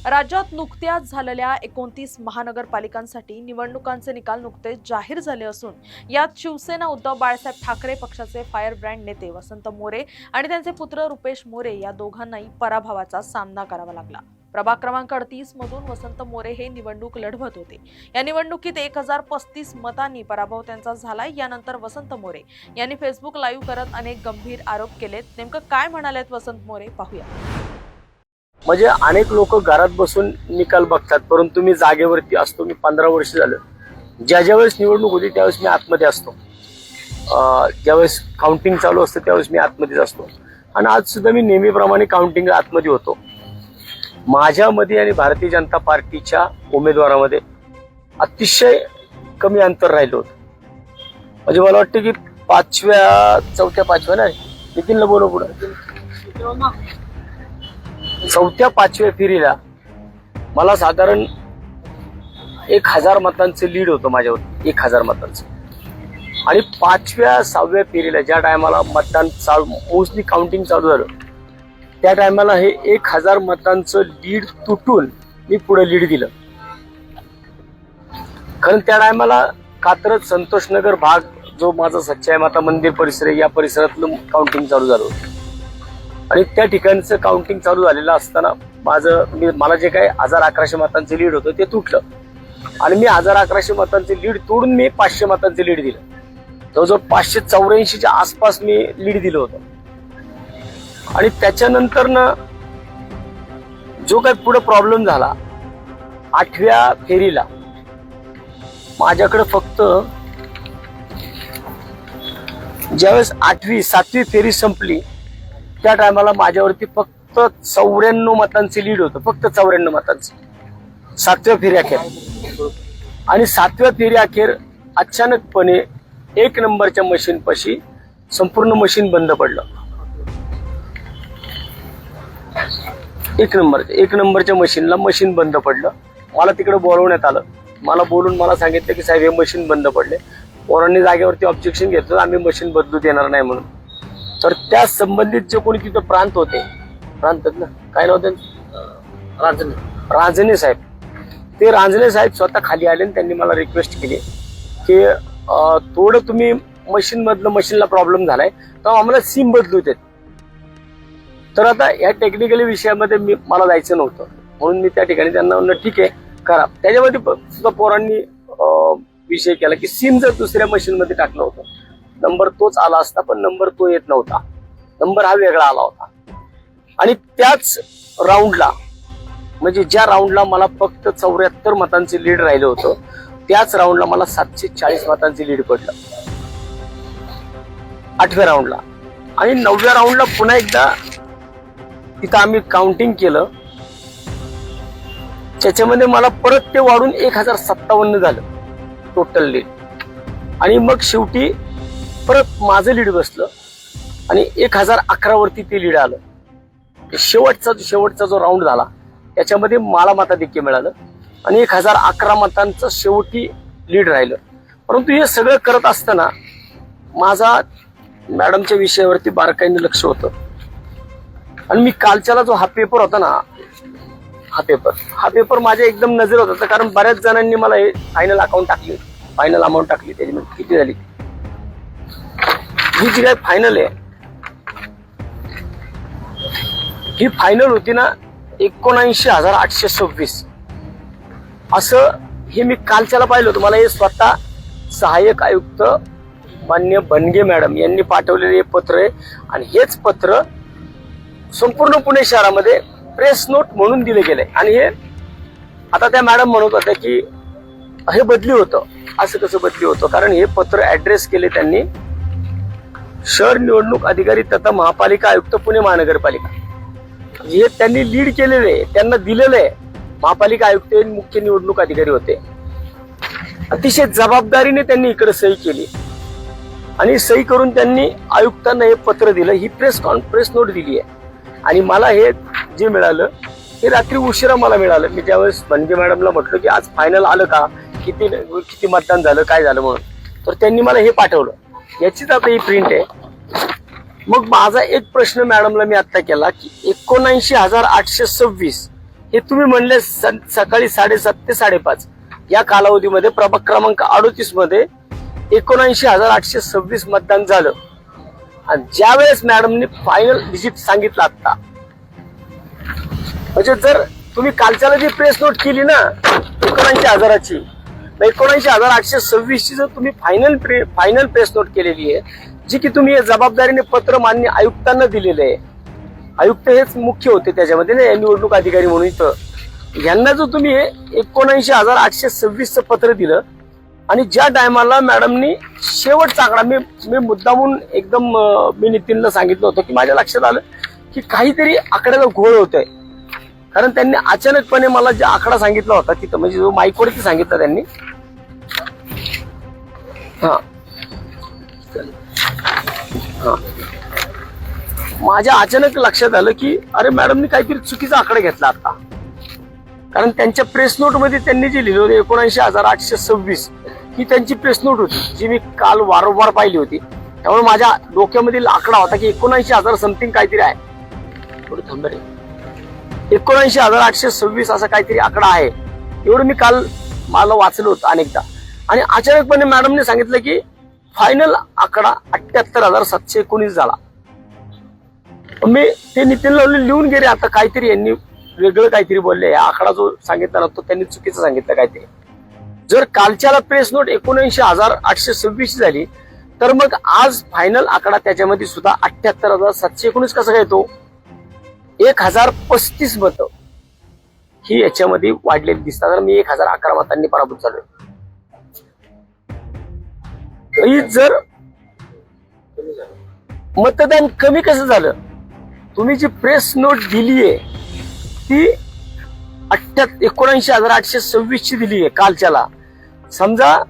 राज्यात नुकत्याच झालेल्या 29 महानगरपालिकांसाठी निवडणुकांचे निकाल नुकतेच जाहीर झाले असून यात शिवसेना उद्धव बाळासाहेब ठाकरे पक्षाचे फायर ब्रँड नेते वसंत मोरे आणि त्यांचे पुत्र रुपेश मोरे या दोघांनाही पराभवाचा सामना करावा लागला। प्रभाग क्रमांक 38 मधून वसंत मोरे हे निवडणूक लढवत होते। या निवडणुकीत 1035 मतांनी पराभव त्यांचा झालाय। यानंतर वसंत मोरे यांनी फेसबुक लाईव्ह करत अनेक गंभीर आरोप केलेत। नेमकं काय म्हणालेत वसंत मोरे पाहूया। म्हणजे अनेक लोक घरात बसून निकाल बघतात, परंतु मी जागेवरती असतो। मी 15 वर्ष झालं, ज्यावेळेस निवडणूक होती त्यावेळेस मी आतमध्ये असतो, ज्यावेळेस काउंटिंग चालू असतं त्यावेळेस मी आतमध्येच असतो आणि आज सुद्धा मी नेहमीप्रमाणे काउंटिंग आतमध्ये होतो। माझ्यामध्ये आणि भारतीय जनता पार्टीच्या उमेदवारामध्ये अतिशय कमी अंतर राहिलं होतं। म्हणजे मला वाटतं की चौथ्या पाचव्या नाही नितीनला बोलव पुढे चौथ्या पाचव्या फेरीला मला साधारण 1000 मतांचं लीड होतं माझ्यावर, 1000 मतांचं। आणि 5व्या 6व्या फेरीला ज्या टायमाला मतदान मोस्टली काउंटिंग चालू झालं त्या टायमाला हे 1000 मतांचं लीड तुटून मी पुढे लीड दिलं। कारण त्या टायमाला कात्रज संतोषनगर भाग जो माझा सच्चाई माता मंदिर परिसर आहे या परिसरातलं काउंटिंग चालू झालं होतं आणि त्या ठिकाणचं काउंटिंग चालू झालेलं असताना मला जे काही 1000-1100 मतांचं लीड होतं ते तुटलं आणि मी 1000-1100 मतांचे लीड तोडून मी 500 मतांचे लीड दिलं। जवळजवळ 584च्या आसपास मी लीड दिलं होतं। आणि त्याच्यानंतर ना जो काही पुढे प्रॉब्लेम झाला 8व्या फेरीला माझ्याकडे फक्त ज्यावेळेस 7वी फेरी संपली त्या टायमाला माझ्यावरती फक्त 94 मतांचे लीड होतं, फक्त 94 मतांचे 7व्या फेरी अखेर। आणि 7व्या फेरी अखेर अचानकपणे 1 नंबरच्या मशीन पाशी संपूर्ण मशीन बंद पडलं। 1 नंबरच्या मशीनला मशीन बंद पडलं। मला तिकडे बोलवण्यात आलं, मला बोलून मला सांगितलं की साहेब हे मशीन बंद पडले। पोरांनी जागेवरती ऑब्जेक्शन घेतलं, आम्ही मशीन बदलू देणार नाही म्हणून। तर त्या संबंधित जे कोणी तिथं प्रांत होते, प्रांतात ना काय नाव त्यांचं, रांजणे साहेब, ते रांजणे साहेब स्वतः खाली आले आणि त्यांनी मला रिक्वेस्ट केली की थोडं तुम्ही मशीनला प्रॉब्लेम झालाय तर आम्हाला सिम बदलू देत। तर आता या टेक्निकली विषयामध्ये मला जायचं नव्हतं म्हणून मी त्या ठिकाणी त्यांना म्हणलं ठीक आहे करा। त्याच्यामध्ये सुद्धा पोरांनी विषय केला की सिम जर दुसऱ्या मशीनमध्ये टाकलं होतं नंबर तोच आला असता, पण नंबर तो येत नव्हता, नंबर हा वेगळा आला होता। आणि त्याच राऊंडला म्हणजे ज्या राऊंडला मला फक्त 74 मतांचे लीड राहिलं होतं त्याच राऊंडला मला 740 मतांचे लीड पडलं 8व्या राऊंडला। आणि 9व्या राऊंडला पुन्हा एकदा तिथं आम्ही काउंटिंग केलं, त्याच्यामध्ये मला परत ते वाढून 1057 झालं टोटल लीड। आणि मग शेवटी परत माझं लीड बसलं आणि 1011 वरती ते लीड आलं। शेवटचा जो राऊंड झाला त्याच्यामध्ये मला मताधिक्य मिळालं आणि 1011 मतांचं शेवटी लीड राहिलं। परंतु हे सगळं करत असताना माझा मॅडमच्या विषयावरती बारकाईने लक्ष होतं आणि मी कालच्याला जो हा पेपर होता ना, हा पेपर माझ्या एकदम नजरेत होता। कारण बऱ्याच जणांनी मला हे फायनल अकाउंट टाकली, फायनल अमाऊंट टाकली, त्याची किती झाली ही जी काय फायनल आहे ही फायनल होती ना 79,826 असं हे मी कालच्याला पाहिलं होतं। मला हे स्वतः सहाय्यक आयुक्त मान्य बनगे मॅडम यांनी पाठवलेले हे पत्र आहे आणि हेच पत्र संपूर्ण पुणे शहरामध्ये प्रेस नोट म्हणून दिले गेले। आणि हे आता त्या मॅडम म्हणत होत्या की हे बदली होतं, असं कसं बदली होतं, कारण हे पत्र ऍड्रेस केले त्यांनी शहर निवडणूक अधिकारी तथा महापालिका आयुक्त पुणे महानगरपालिका, हे त्यांनी लीड केलेले त्यांना दिलेले आहे। महापालिका आयुक्त हे मुख्य निवडणूक अधिकारी होते, अतिशय जबाबदारीने त्यांनी इकडे सही केली आणि सही करून त्यांनी आयुक्तांना हे पत्र दिलं, ही प्रेस नोट दिली आहे। आणि मला हे जे मिळालं हे रात्री उशिरा मला मिळालं। मी ज्यावेळेस बनगे मॅडमला म्हटलं की आज फायनल आलं का, किती मतदान झालं, काय झालं म्हणून, तर त्यांनी मला हे पाठवलं, याचीच आता ही प्रिंट आहे। मग माझा एक प्रश्न मॅडमला मी आता केला की 79,826 हे तुम्ही म्हणले सकाळी 7:30 ते 5:30 या कालावधीमध्ये प्रभाग क्रमांक 38 मध्ये 79,826 मतदान झालं. आणि ज्या वेळेस मॅडमनी फायनल डिजिट सांगितलं आता, म्हणजे जर तुम्ही कालच्याला जी प्रेस नोट केली ना 79,000ची, 79,826 ची जर तुम्ही फायनल प्रेस नोट केलेली आहे, जी की तुम्ही जबाबदारीने पत्र मान्य आयुक्तांना दिलेलं आहे. आयुक्त हेच मुख्य होते त्याच्यामध्ये ना, निवडणूक अधिकारी म्हणून. इथं यांना जो तुम्ही 79,826 पत्र दिलं आणि ज्या टायमाला मॅडमनी शेवटचा आकडा, मी मुद्दामून एकदम मी नितीनला सांगितलं होतं की माझ्या लक्षात आलं की काहीतरी आकड्याला घोळ होतोय. कारण त्यांनी अचानकपणे मला जो आकडा सांगितला होता तिथं, म्हणजे जो माईकवरती सांगितला त्यांनी, माझ्या अचानक लक्षात आलं की अरे मॅडमनी काहीतरी चुकीचा आकडा घेतला आता. कारण त्यांच्या प्रेस नोट मध्ये त्यांनी जे लिहिलं होतं 79,826 ही त्यांची प्रेस नोट होती, जी मी काल वारंवार पाहिली होती. त्यामुळे माझ्या डोक्यामधील आकडा होता की 79,000 समथिंग काहीतरी आहे. थोडं थांब रे, 79,826 असा काहीतरी आकडा आहे, एवढं मी काल मला वाचलं होतं अनेकदा. आणि अचानकपणे मॅडमने सांगितलं की फायनल आकडा 78,719 झाला. मी ते नितीनला लिहून गेले, आता काहीतरी यांनी वेगळं काहीतरी बोलले, आकडा जो सांगितला ना तो त्यांनी चुकीचं सांगितलं काहीतरी. जर कालच्याला प्रेस नोट 79,826 झाली, तर मग आज फायनल आकडा त्याच्यामध्ये सुद्धा 78,719 कसा काय येतो? 1,035 मतं ही याच्यामध्ये वाढलेली दिसतात. तर मी 1,011 मतांनी पराभूत झालोय. जर मतदान कमी कसं झालं? तुम्ही जी प्रेस नोट दिलीये ती 79,826 ची दिली आहे कालच्याला. समजा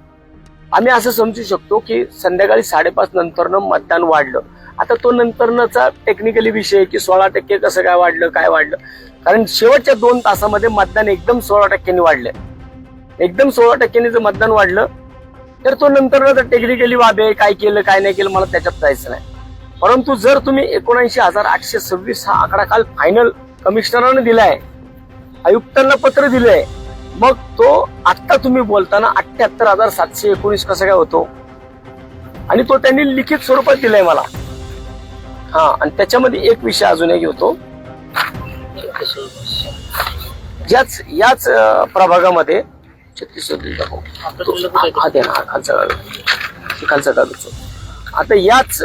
आम्ही असं समजू शकतो की संध्याकाळी 5:30 नंतरनं मतदान वाढलं. आता तो नंतरचा टेक्निकली विषय की 16% कसं काय वाढलं, काय वाढलं, कारण शेवटच्या 2 तासामध्ये मतदान एकदम 16% वाढलंय. एकदम 16% जर मतदान वाढलं तर तो नंतर टेक्निकली वाद आहे, काय केलं काय नाही केलं मला त्याच्यात जायचं नाही. परंतु जर तुम्ही 79,826 हा आकडा काल फायनल कमिशनरांनी दिलाय, आयुक्तांना पत्र दिलंय, मग तो आता तुम्ही बोलताना 78,719 कसं काय होतो? आणि तो त्यांनी लिखित स्वरूपात दिलाय मला. आणि त्याच्यामध्ये एक विषय अजून एक होतो, याच प्रभागामध्ये 36 खालचा काढतो. आता याच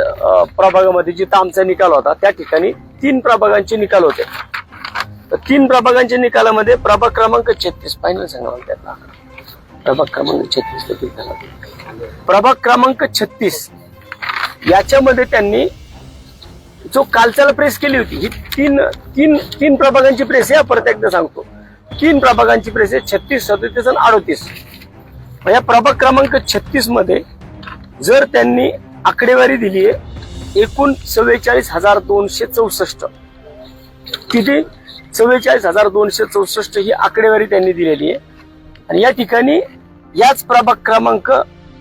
प्रभागामध्ये जिथं आमचा निकाल होता त्या ठिकाणी 3 प्रभागांचे निकाल होते. तर 3 प्रभागांच्या निकालामध्ये प्रभाग क्रमांक 36 फायनल सांगा त्यातला प्रभाग क्रमांक 36 प्रभाग क्रमांक 36 याच्यामध्ये त्यांनी जो कालच्याला प्रेस केली होती, ही तीन प्रभागांची प्रेस आहे. परत एकदा सांगतो, 3 प्रभागांची प्रेस आहे, 36, 37 आणि 38. या प्रभाग क्रमांक 36 मध्ये जर त्यांनी आकडेवारी दिली आहे एकूण 44,264, किती? 44,264 ही आकडेवारी त्यांनी दिलेली आहे. आणि या ठिकाणी याच प्रभाग क्रमांक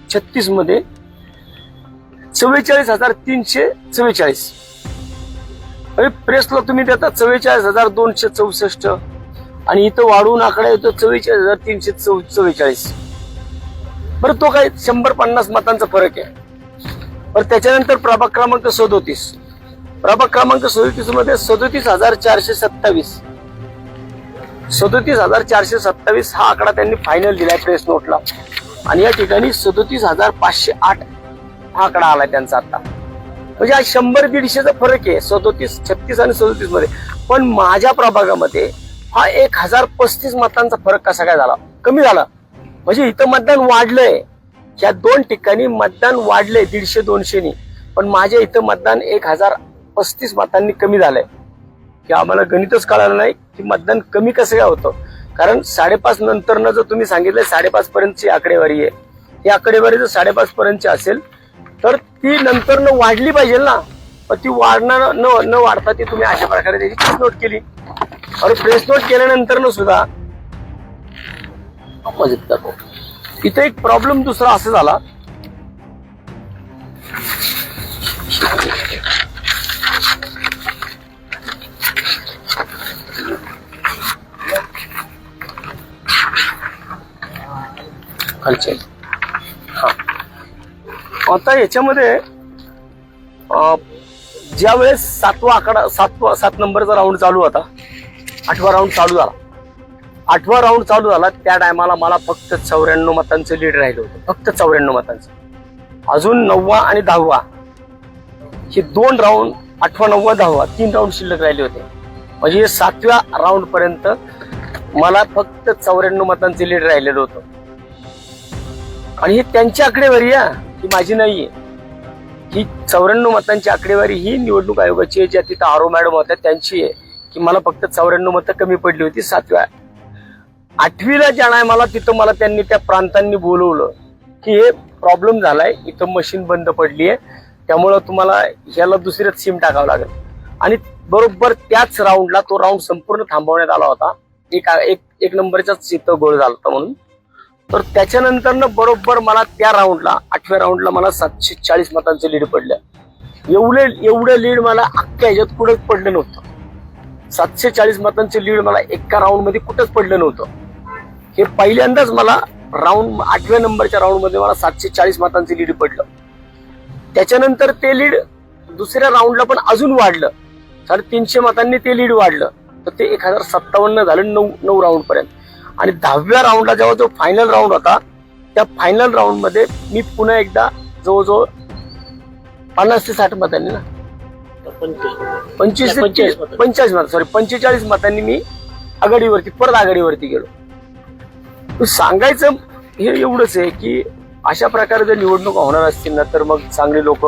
36 मध्ये 44,344. प्रेसला तुम्ही देता 44,264 आणि इथं वाढवून आकडा येतो 44,344. बरं, तो काय 150 मतांचा फरक आहे. पण त्याच्यानंतर प्रभाग क्रमांक 37, प्रभाग क्रमांक 37 मध्ये 37,427, 37,427 हा आकडा त्यांनी फायनल दिलाय प्रेस नोटला. आणि या ठिकाणी 37,508 हा आकडा आलाय त्यांचा आता. म्हणजे हा 100-150चा फरक आहे 37, 36 आणि 37 मध्ये. पण माझ्या प्रभागामध्ये हा 1,035 मतांचा फरक कसा काय झाला, कमी झाला? म्हणजे इथं मतदान वाढलंय, या 2 ठिकाणी मतदान वाढलंय 150-200 पण माझ्या इथं मतदान 1,035 मतांनी कमी झालंय. की आम्हाला गणितच कळालं नाही की मतदान कमी कसं काय होतं. कारण 5:30 नंतर जर तुम्ही सांगितलं 5:30 पर्यंतची आकडेवारी आहे, ही आकडेवारी जर 5:30 पर्यंतची असेल तर ती नंतर वाढली पाहिजे ना. पण ती वाढणार न वाढता ती तुम्ही अशा प्रकारे त्याची प्रेस नोट केली. आणि प्रेस नोट केल्यानंतर सुद्धा इथे एक प्रॉब्लेम दुसरा असं झाला, खालचे. हा आता याच्यामध्ये ज्या वेळेस 7 नंबरचा राऊंड चालू होता, 8वा राऊंड चालू झाला, 8वा राऊंड चालू झाला त्या टायमाला मला फक्त 94 मतांचं लीड राहिलं होतं, फक्त 94 मतांचं. अजून 9वा आणि 10वा हे 2 राऊंड, 8वा 9वा 10वा 3 राऊंड शिल्लक राहिले होते. म्हणजे 7व्या राऊंड पर्यंत मला फक्त 94 मतांचे लीड राहिलेलं होतं. आणि ही त्यांची आकडेवारी आहे, ही माझी नाहीये. ही 94 मतांची आकडेवारी ही निवडणूक आयोगाची आहे, ज्या तिथं आरो मॅडम होत्या त्यांची आहे, की मला फक्त 94 मतं कमी पडली होती 7व्या. 8वीला ज्या मला तिथं मला त्यांनी त्या प्रांतांनी बोलवलं की हे प्रॉब्लेम झालाय, इथं मशीन बंद पडली आहे, त्यामुळं तुम्हाला ह्याला दुसऱ्याच सिम टाकावं लागेल. आणि बरोबर त्याच राऊंडला तो राऊंड संपूर्ण थांबवण्यात आला होता. एक नंबरचाच इथं गोळ झाला होता म्हणून. तर त्याच्यानंतर बरोबर मला त्या राऊंडला 8व्या राऊंडला मला 740 मतांचं लीड पडलं. एवढं लीड मला अख्ख्या ह्याच्यात कुठंच पडलं नव्हतं. 740 मतांचं लीड मला एका राऊंड मध्ये कुठंच पडलं नव्हतं. हे पहिल्यांदाच मला राऊंड 8व्या नंबरच्या राऊंड मध्ये मला 740 मतांचं लीड पडलं. त्याच्यानंतर ते लीड दुसऱ्या राऊंडला पण अजून वाढलं, 350 मतांनी ते लीड वाढलं. तर ते 1057 झालं 9 राऊंड पर्यंत. आणि 10व्या राऊंडला जेव्हा जो फायनल राऊंड होता, त्या फायनल राऊंड मध्ये मी पुन्हा एकदा जवळजवळ 50 ते 60 मतांनी ना 45 मतांनी मी परत आघाडीवरती गेलो. सांगायचं हे एवढंच आहे की अशा प्रकारे जर निवडणुका होणार असतील ना, तर मग चांगली लोक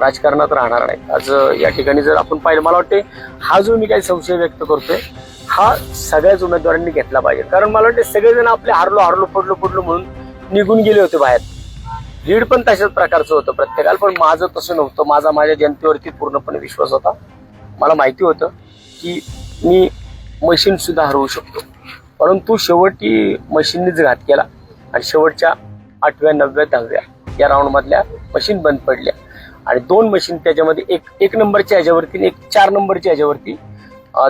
राजकारणात राहणार नाहीत. आज या ठिकाणी जर आपण पाहिलं, मला वाटते हा जो मी काही संशय व्यक्त करतोय हा सगळ्याच उमेदवारांनी घेतला पाहिजे. कारण मला वाटते सगळेजण आपले हारलो पडलो म्हणून निघून गेले होते बाहेर. लीड पण तशाच प्रकारचं होतं प्रत्येकाला, पण माझं तसं नव्हतं. माझ्या जनतेवरती पूर्णपणे विश्वास होता. मला माहिती होतं की मी मशीन सुद्धा हरवू शकतो, परंतु शेवटी मशीननीच घात केला. आणि शेवटच्या 8व्या 9व्या 10व्या या राऊंड मधल्या मशीन बंद पडल्या. आणि 2 मशीन त्याच्यामध्ये एक नंबरच्या ह्याच्यावरती आणि 4 नंबरच्या ह्याच्यावरती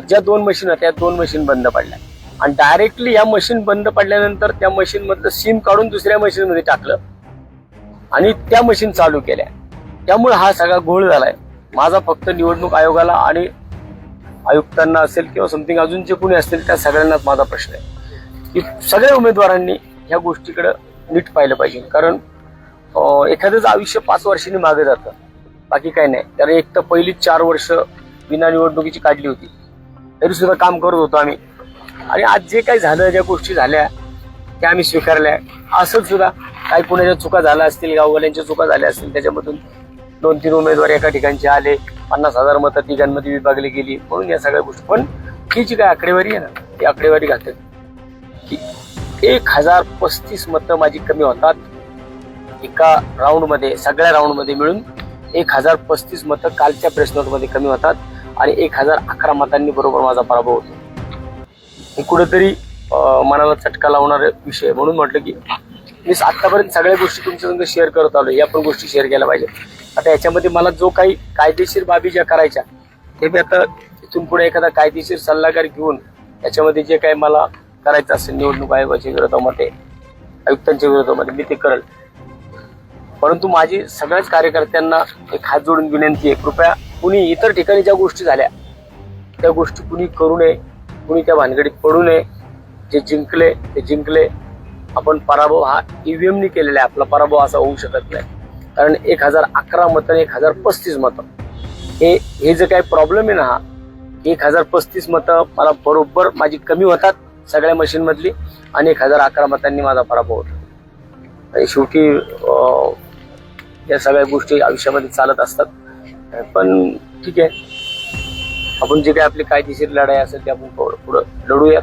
ज्या 2 मशीन होत्या त्या 2 मशीन बंद पडल्या. आणि डायरेक्टली या मशीन बंद पडल्यानंतर त्या मशीन मधलं सिम काढून दुसऱ्या मशीन मध्ये टाकलं आणि त्या मशीन चालू केल्या. त्यामुळे हा सगळा घोळ झालाय. माझा फक्त निवडणूक आयोगाला आणि आयुक्तांना असेल किंवा समथिंग अजून जे कोणी असतील त्या सगळ्यांनाच माझा प्रश्न आहे की सगळ्या उमेदवारांनी ह्या गोष्टीकडे नीट पाहिलं पाहिजे. कारण एखाद्याचं आयुष्य 5 वर्षांनी मागे जातं, बाकी काही नाही. कारण एक तर पहिली 4 वर्ष विना निवडणुकीची काढली होती, तरी सुद्धा काम करत होतो आम्ही. आणि आज जे काही झालं, ज्या गोष्टी झाल्या त्या आम्ही स्वीकारल्या. असंच सुद्धा काही पुण्याच्या चुका झाल्या असतील, गाववाल्यांच्या चुका झाल्या असतील, त्याच्यामधून 2-3 उमेदवार एका ठिकाणचे आले, 50,000 मतं तिघांमध्ये विभागली गेली, म्हणून या सगळ्या गोष्टी. पण ही जी काय आकडेवारी आहे ना, ती आकडेवारी घातक की 1035 मतं माझी कमी होतात एका राऊंड मध्ये. सगळ्या राऊंड मध्ये मिळून 1035 मतं कालच्या प्रेस नोट मध्ये कमी होतात आणि 1011 मतांनी बरोबर माझा पराभव होतो. हे कुठेतरी मनाला चटका लावणारा विषय. म्हणून म्हटलं की मी आतापर्यंत सगळ्या गोष्टी तुमच्या संग शेअर करत आलो, या पण गोष्टी शेअर केल्या पाहिजे. आता याच्यामध्ये मला जो काही कायदेशीर बाबी ज्या करायच्या ते मी आता इथून पुढे एखादा कायदेशीर सल्लागार घेऊन याच्यामध्ये जे काही मला करायचं असेल निवडणूक आयोगाच्या विरोधामध्ये, आयुक्तांच्या विरोधामध्ये, मी ते करेल. परंतु माझी सगळ्याच कार्यकर्त्यांना एक हात जोडून विनंती आहे, कृपया कुणी इतर ठिकाणी ज्या गोष्टी झाल्या त्या गोष्टी कुणी करू नये, कुणी त्या भानगडीत पडू नये. जे जिंकले ते जिंकले. आपण पराभव हा ईव्हीएमनी केलेला आहे, आपला पराभव असा होऊ शकत नाही. कारण 1011 मतं आणि 1035 मतं हे जे काही प्रॉब्लेम आहे ना, हा 1035 मतं मला बरोबर माझी कमी होतात सगळ्या मशीन मधली आणि 1011 मतांनी माझा पराभव होतो. आणि शेवटी या सगळ्या गोष्टी आयुष्यामध्ये चालत असतात. पण ठीक आहे, आपण जे काही आपली कायदेशीर लढाई असेल ते आपण पुढं लढूयात.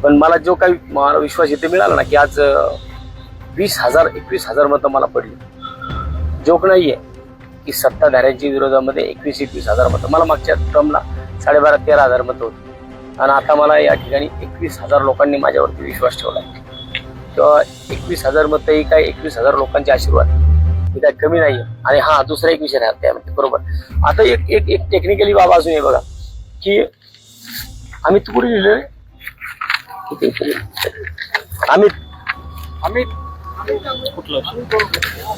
पण मला जो काही मला विश्वास इथे मिळाला ना की आज 20,000-21,000 मतं मला पडली. जोक नाहीये की सत्ताधाऱ्यांच्या विरोधामध्ये 21,000 मतं. मला मागच्या टर्मला 12,500-13,000 मतं होती आणि आता मला या ठिकाणी 21,000 लोकांनी माझ्यावरती विश्वास ठेवला. तेव्हा 21,000 मतं ही काय 21,000 लोकांचे आशीर्वाद हे काय कमी नाहीये. आणि हा दुसरा एक विषय राहत त्यामध्ये बरोबर. आता एक टेक्निकली बाबा अजून आहे बघा की आम्ही कुठे लिहिलोय अमित कुठलं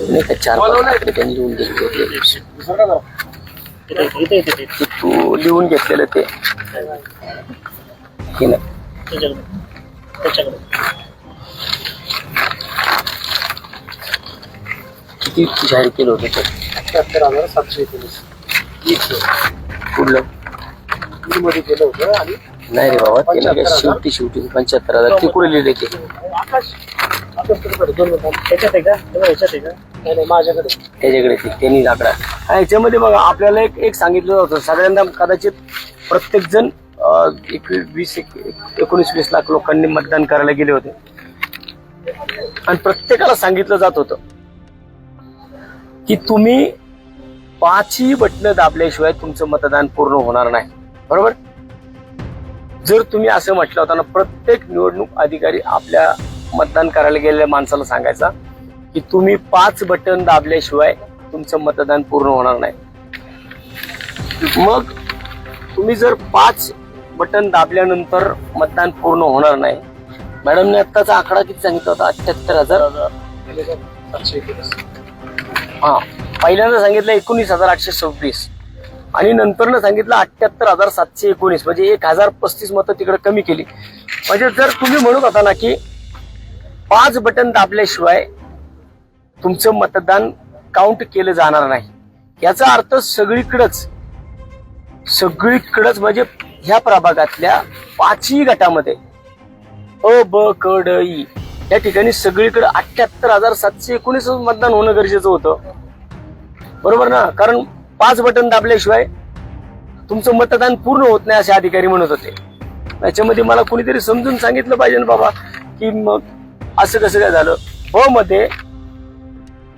नाही का 4-5 त्यांनी लिहून घेतले इथे इथे इथे की तू लिहून घेतलेलं ते की नाही त्याच्याकडे त्याच्याकडे किती जाहीर केलं होतं ते 77,719 कुठलं मध्ये केलं होतं आणि नाही रे बाबा ते नाही का शेवटी 75,000 ते कुठे लिहिले ते आकाश तुझ्याकडे 2 मिनिटं. ह्याच्यात आहे का तेव्हा ह्याच्यात आहे का नाही माझ्याकडे त्याच्याकडे ते त्यांनी आकडा आणि याच्यामध्ये बघा आपल्याला एक सांगितलं होतं सगळ्यांना कदाचित प्रत्येक जण 19-20 लाख लोकांनी मतदान करायला गेले होते आणि प्रत्येकाला सांगितलं जात होतं की तुम्ही 5ही बटणं दाबल्याशिवाय तुमचं मतदान पूर्ण होणार नाही. बरोबर. जर तुम्ही असं म्हटलं होतं ना प्रत्येक निवडणूक अधिकारी आपल्या मतदान करायला गेलेल्या माणसाला सांगायचा की तुम्ही 5 बटन दाबल्याशिवाय तुमचं मतदान पूर्ण होणार नाही. मग तुम्ही जर 5 बटन दाबल्यानंतर मतदान पूर्ण होणार नाही. मॅडमने आत्ताचा आकडा किती सांगितला होता 78,000 हा पहिल्यांदा सांगितलं 19,826 आणि नंतर सांगितलं 78,719 म्हणजे 1,035 मतं तिकडे कमी केली. म्हणजे जर तुम्ही म्हणत होता ना की 5 बटन दाबल्याशिवाय तुमचं मतदान काउंट केलं जाणार नाही याचा अर्थ सगळीकडेच म्हणजे ह्या प्रभागातल्या 5ही गटामध्ये अ ब क ड ई या ठिकाणी सगळीकडे 78,719 मतदान होणं गरजेचं होतं. बरोबर ना. कारण 5 बटन दाबल्याशिवाय तुमचं मतदान पूर्ण होत नाही असे अधिकारी म्हणत होते. त्याच्यामध्ये मला कुणीतरी समजून सांगितलं पाहिजे ना बाबा की मग असं कसं काय झालं. ब मध्ये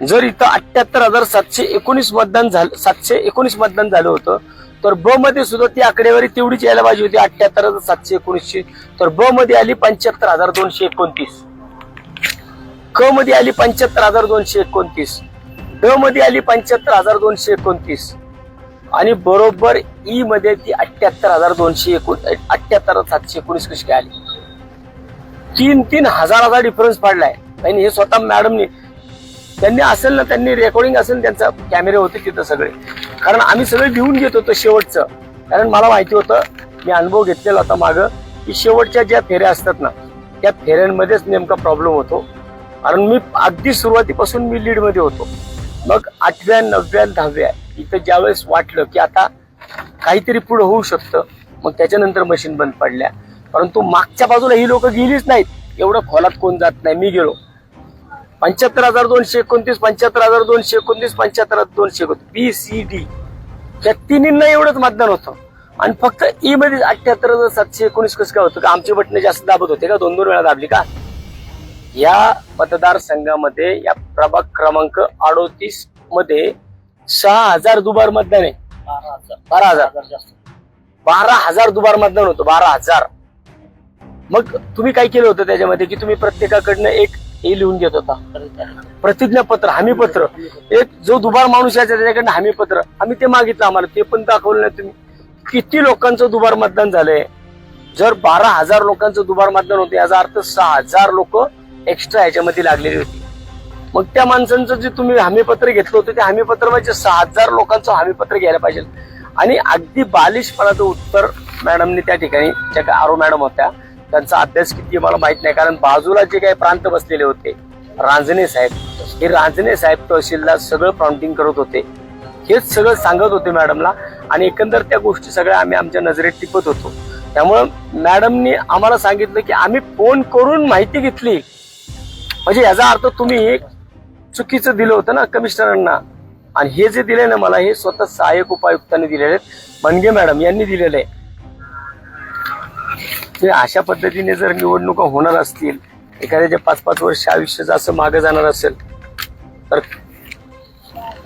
जर इथं 78,719 मतदान झालं 719 मतदान झालं होतं तर ब मध्ये सुद्धा ती आकडेवारी तेवढीच यायला पाहिजे होती 78,719 तर ब मध्ये आली 75,229 क मध्ये आली 75,229 ड मध्ये आली 75,229 आणि बरोबर ई मध्ये ती 78,719 कशी काय आली. 3-3 हजाराचा डिफरन्स पडलाय. आणि हे स्वतः मॅडमनी त्यांनी असेल ना त्यांनी रेकॉर्डिंग असेल त्यांचा कॅमेरे होते तिथं सगळे. कारण आम्ही सगळे लिहून घेत होतो शेवटचं. कारण मला माहिती होतं मी अनुभव घेतलेला होता मागं की शेवटच्या ज्या फेऱ्या असतात ना त्या फेऱ्यांमध्येच नेमका प्रॉब्लेम होतो. कारण मी अगदी सुरुवातीपासून मी लीड मध्ये होतो. मग 8व्या 9व्या 10व्या इथं ज्यावेळेस वाटलं की आता काहीतरी पुढे होऊ शकतं मग त्याच्यानंतर मशीन बंद पडल्या. परंतु मागच्या बाजूला ही लोक गेलीच नाहीत. एवढं खोलात कोण जात नाही. मी गेलो 75,229 75,229 75,229 BCD या तिन्हींना एवढंच मतदान होतं आणि फक्त ई मध्ये 78,719 कसं काय होतं का आमची बटणे जास्त दाबत होते का 2-2 वेळा दाबली का. या मतदारसंघामध्ये या प्रभाग क्रमांक 38 मध्ये 6,000 दुबार मतदान आहे. 12,000 दुबार मतदान होतं 12,000. मग तुम्ही काय केलं होतं त्याच्यामध्ये की तुम्ही प्रत्येकाकडनं एक हे लिहून घेत होता प्रतिज्ञापत्र हमीपत्र. एक जो दुबार माणूस यायचा त्याच्याकडनं हमीपत्र आम्ही ते मागितलं आम्हाला ते पण दाखवलं नाही तुम्ही. किती लोकांचं दुबार मतदान झालंय. जर 12,000 लोकांचं दुबार मतदान होतं याचा अर्थ 6,000 लोक एक्स्ट्रा ह्याच्यामध्ये लागलेली होती. मग त्या माणसांचं जे तुम्ही हमीपत्र घेतलं होतं ते हमीपत्र म्हणजे 6,000 लोकांचं हमीपत्र घ्यायला पाहिजे. आणि अगदी बालिशपणाचं उत्तर मॅडमने त्या ठिकाणी ज्या काही आरो मॅडम होत्या त्यांचा अभ्यास किती मला माहित नाही. कारण बाजूला जे काही प्रांत बसलेले होते रांजणे साहेब हे रांजणे साहेब तहसीलला सगळं प्राउंटिंग करत होते. हेच सगळं सांगत होते मॅडमला आणि एकंदर त्या गोष्टी सगळ्या आम्ही आमच्या नजरेत टिपत होतो. त्यामुळं मॅडमनी आम्हाला सांगितलं की आम्ही फोन करून माहिती घेतली. म्हणजे याचा अर्थ तुम्ही चुकीचं दिलं होतं ना कमिशनरांना. आणि हे जे दिले ना मला हे स्वतः सहाय्यक उपायुक्तांनी दिलेले आहेत. बनगे मॅडम यांनी दिलेलं आहे. अशा पद्धतीने जर निवडणुका होणार असतील एखाद्याच्या 5-5 वर्ष आयुष्याचं असं मागे जाणार असेल तर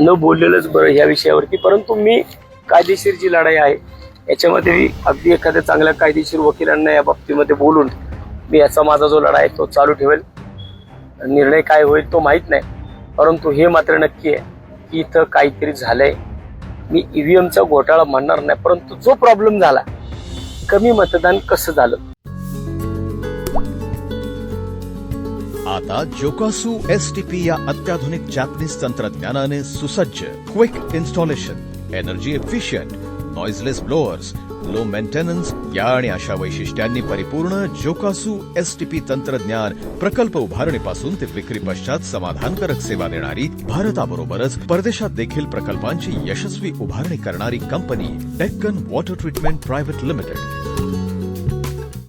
न बोललेलंच बरं ह्या विषयावरती. परंतु मी कायदेशीर जी लढाई आहे याच्यामध्ये अगदी एखाद्या चांगल्या कायदेशीर वकिलांना या बाबतीमध्ये बोलून मी याचा माझा जो लढा आहे तो चालू ठेवेल. निर्णय काय होईल तो माहित नाही. परंतु हे मात्र नक्की आहे की इथं काहीतरी झालंय. मी ईव्हीएमचा घोटाळा म्हणणार नाही परंतु जो प्रॉब्लेम झाला कमी मतदान कसं झालं आता जोकासू STP या अत्याधुनिक जॅपनीज तंत्रज्ञानाने सुसज्ज, quick installation, energy efficient, noiseless blowers, low maintenance या आणि अशा वैशिष्ट्यांनी परिपूर्ण जोकासू STP तंत्रज्ञान प्रकल्प उभारणीपासून ते विक्री पश्चात समाधानकारक सेवा देणारी, भारताबरोबरच परदेशात देखील प्रकल्पांची यशस्वी उभारणी करणारी company Deccan water treatment private limited.